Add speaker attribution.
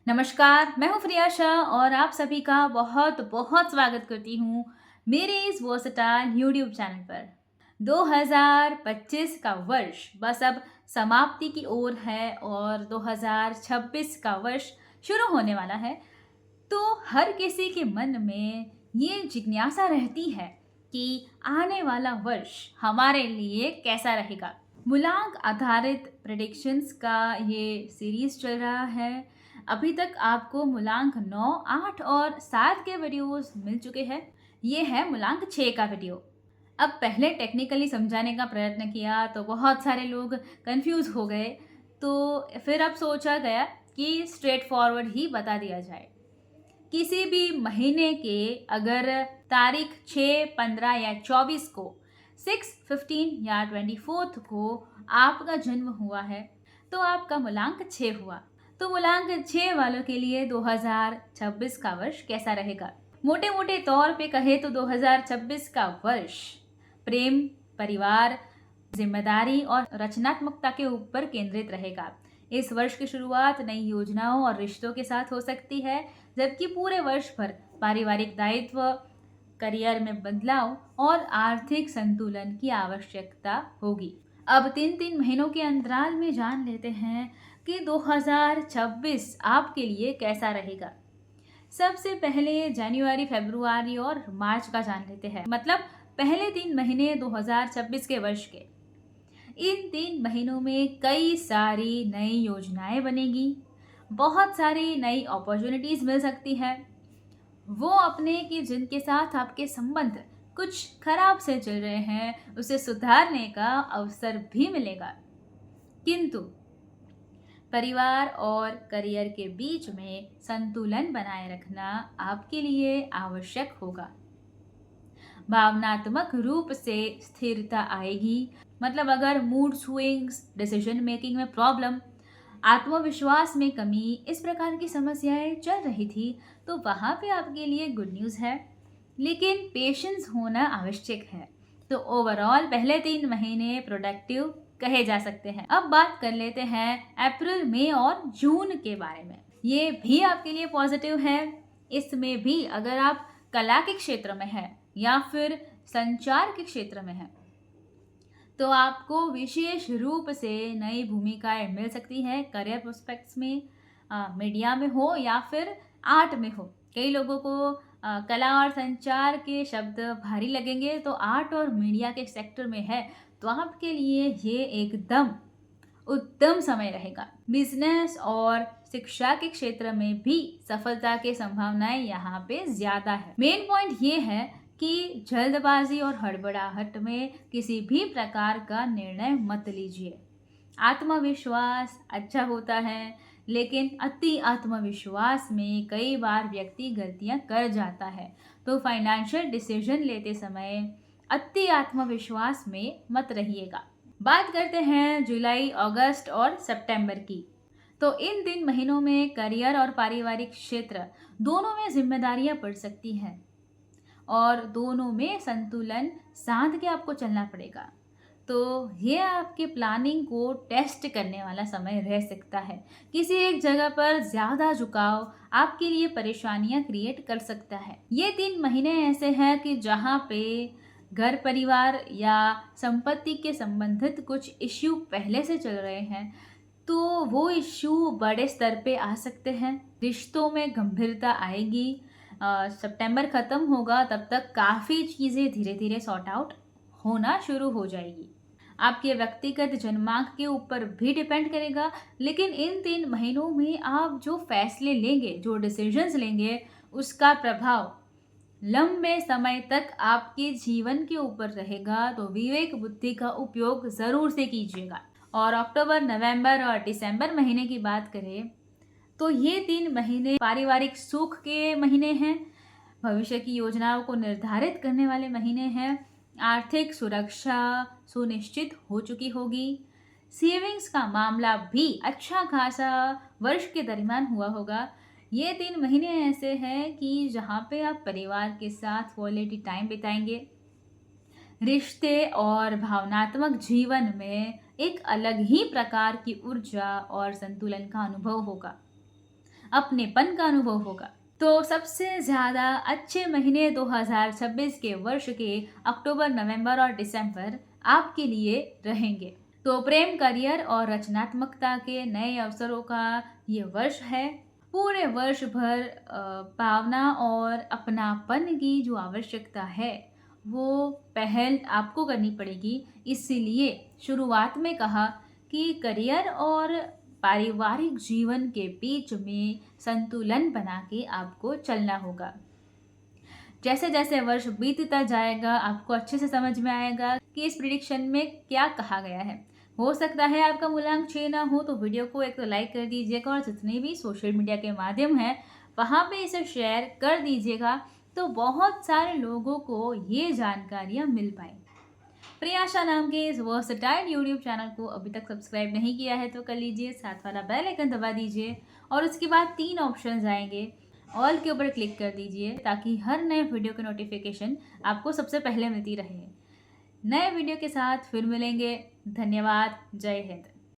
Speaker 1: नमस्कार, मैं हूँ प्रियाशा और आप सभी का बहुत बहुत स्वागत करती हूँ मेरे इस वर्सटाइल यूट्यूब चैनल पर। 2025 का वर्ष बस अब समाप्ति की ओर है और 2026 का वर्ष शुरू होने वाला है। तो हर किसी के मन में ये जिज्ञासा रहती है कि आने वाला वर्ष हमारे लिए कैसा रहेगा। मूलांक आधारित प्रेडिक्शंस का ये सीरीज चल रहा है। अभी तक आपको मूलांक 9, 8 और 7 के वीडियोस मिल चुके हैं। ये है मूलांक 6 का वीडियो। अब पहले टेक्निकली समझाने का प्रयत्न किया तो बहुत सारे लोग कंफ्यूज हो गए, तो फिर अब सोचा गया कि स्ट्रेट फॉरवर्ड ही बता दिया जाए। किसी भी महीने के अगर तारीख 6, 15 या 24 को, 6, 15 या 24 को आपका जन्म हुआ है तो आपका मूलांक 6 हुआ। तो मूलांक 6 वालों के लिए 2026 का वर्ष कैसा रहेगा? मोटे मोटे तौर पे कहे तो 2026 का वर्ष प्रेम, परिवार, जिम्मेदारी और रचनात्मकता के ऊपर केंद्रित रहेगा। इस वर्ष की शुरुआत नई योजनाओं और रिश्तों के साथ हो सकती है, जबकि पूरे वर्ष भर पारिवारिक दायित्व, करियर में बदलाव और आर्थिक संतुलन की आवश्यकता होगी। अब 3-3 महीनों के अंतराल में जान लेते हैं कि 2026 आपके लिए कैसा रहेगा। सबसे पहले जनवरी, फरवरी और मार्च का जान लेते हैं, मतलब पहले 3 महीने 2026 के वर्ष के। इन 3 महीनों में कई सारी नई योजनाएं बनेगी, बहुत सारी नई अपॉर्चुनिटीज मिल सकती है। वो अपने कि जिनके साथ आपके संबंध कुछ खराब से चल रहे हैं उसे सुधारने का अवसर भी मिलेगा। किंतु परिवार और करियर के बीच में संतुलन बनाए रखना आपके लिए आवश्यक होगा। भावनात्मक रूप से स्थिरता आएगी, मतलब अगर मूड स्विंग्स, डिसीजन मेकिंग में प्रॉब्लम, आत्मविश्वास में कमी, इस प्रकार की समस्याएं चल रही थी तो वहाँ पे आपके लिए गुड न्यूज़ है, लेकिन पेशेंस होना आवश्यक है। तो ओवरऑल पहले 3 महीने प्रोडक्टिव कहे जा सकते हैं। अब बात कर लेते हैं अप्रैल, मई और जून के बारे में। ये भी आपके लिए पॉजिटिव है। इसमें भी अगर आप कला के क्षेत्र में है या फिर संचार के क्षेत्र में है तो आपको विशेष रूप से नई भूमिकाएं मिल सकती है। करियर प्रोस्पेक्ट्स में, मीडिया में हो या फिर आर्ट में हो। कई लोगों को कला और संचार के शब्द भारी लगेंगे, तो आर्ट और मीडिया के सेक्टर में है तो आपके लिए ये एकदम उत्तम समय रहेगा। बिजनेस और शिक्षा के क्षेत्र में भी सफलता की संभावनाएं यहाँ पे ज्यादा है। मेन पॉइंट ये है कि जल्दबाजी और हड़बड़ाहट में किसी भी प्रकार का निर्णय मत लीजिए। आत्मविश्वास अच्छा होता है, लेकिन अति आत्मविश्वास में कई बार व्यक्ति गलतियां कर जाता है। तो फाइनेंशियल डिसीजन लेते समय अति आत्मविश्वास में मत रहिएगा। बात करते हैं जुलाई, अगस्त और सितंबर की। तो इन 3 महीनों में करियर और पारिवारिक क्षेत्र दोनों में जिम्मेदारियां पड़ सकती हैं और दोनों में संतुलन साध के आपको चलना पड़ेगा। तो ये आपके प्लानिंग को टेस्ट करने वाला समय रह सकता है। किसी एक जगह पर ज़्यादा झुकाव आपके लिए परेशानियां क्रिएट कर सकता है। ये 3 महीने ऐसे हैं कि जहाँ पे घर परिवार या संपत्ति के संबंधित कुछ इश्यू पहले से चल रहे हैं तो वो इश्यू बड़े स्तर पे आ सकते हैं। रिश्तों में गंभीरता आएगी। सितंबर ख़त्म होगा तब तक काफ़ी चीज़ें धीरे धीरे सॉर्ट आउट होना शुरू हो जाएगी। आपके व्यक्तिगत जन्मांक के ऊपर भी डिपेंड करेगा, लेकिन इन 3 महीनों में आप जो फैसले लेंगे, जो डिसीजंस लेंगे, उसका प्रभाव लंबे समय तक आपके जीवन के ऊपर रहेगा। तो विवेक बुद्धि का उपयोग ज़रूर से कीजिएगा। और अक्टूबर, नवंबर और दिसंबर महीने की बात करें तो ये 3 महीने पारिवारिक सुख के महीने हैं, भविष्य की योजनाओं को निर्धारित करने वाले महीने हैं। आर्थिक सुरक्षा सुनिश्चित हो चुकी होगी। सेविंग्स का मामला भी अच्छा खासा वर्ष के दरमियान हुआ होगा। ये 3 महीने ऐसे हैं कि जहाँ पे आप परिवार के साथ क्वालिटी टाइम बिताएंगे। रिश्ते और भावनात्मक जीवन में एक अलग ही प्रकार की ऊर्जा और संतुलन का अनुभव होगा। अपनेपन का अनुभव होगा। तो सबसे ज़्यादा अच्छे महीने 2026 के वर्ष के अक्टूबर, नवंबर और दिसंबर आपके लिए रहेंगे। तो प्रेम, करियर और रचनात्मकता के नए अवसरों का ये वर्ष है। पूरे वर्ष भर भावना और अपनापन की जो आवश्यकता है, वो पहल आपको करनी पड़ेगी। इसीलिए शुरुआत में कहा कि करियर और पारिवारिक जीवन के बीच में संतुलन बना के आपको चलना होगा। जैसे जैसे वर्ष बीतता जाएगा आपको अच्छे से समझ में आएगा कि इस प्रिडिक्शन में क्या कहा गया है। हो सकता है आपका मूल्यांक 6 ना हो, तो वीडियो को एक तो लाइक कर दीजिएगा और जितने भी सोशल मीडिया के माध्यम हैं वहाँ पे इसे शेयर कर दीजिएगा, तो बहुत सारे लोगों को ये जानकारियाँ मिल पाएँ। प्रियाशा नाम के इस वर्सटाइल यूट्यूब चैनल को अभी तक सब्सक्राइब नहीं किया है तो कर लीजिए, साथ वाला बेल आइकन दबा दीजिए और उसके बाद 3 ऑप्शंस आएंगे, ऑल के ऊपर क्लिक कर दीजिए ताकि हर नए वीडियो की नोटिफिकेशन आपको सबसे पहले मिलती रहे। नए वीडियो के साथ फिर मिलेंगे। धन्यवाद। जय हिंद।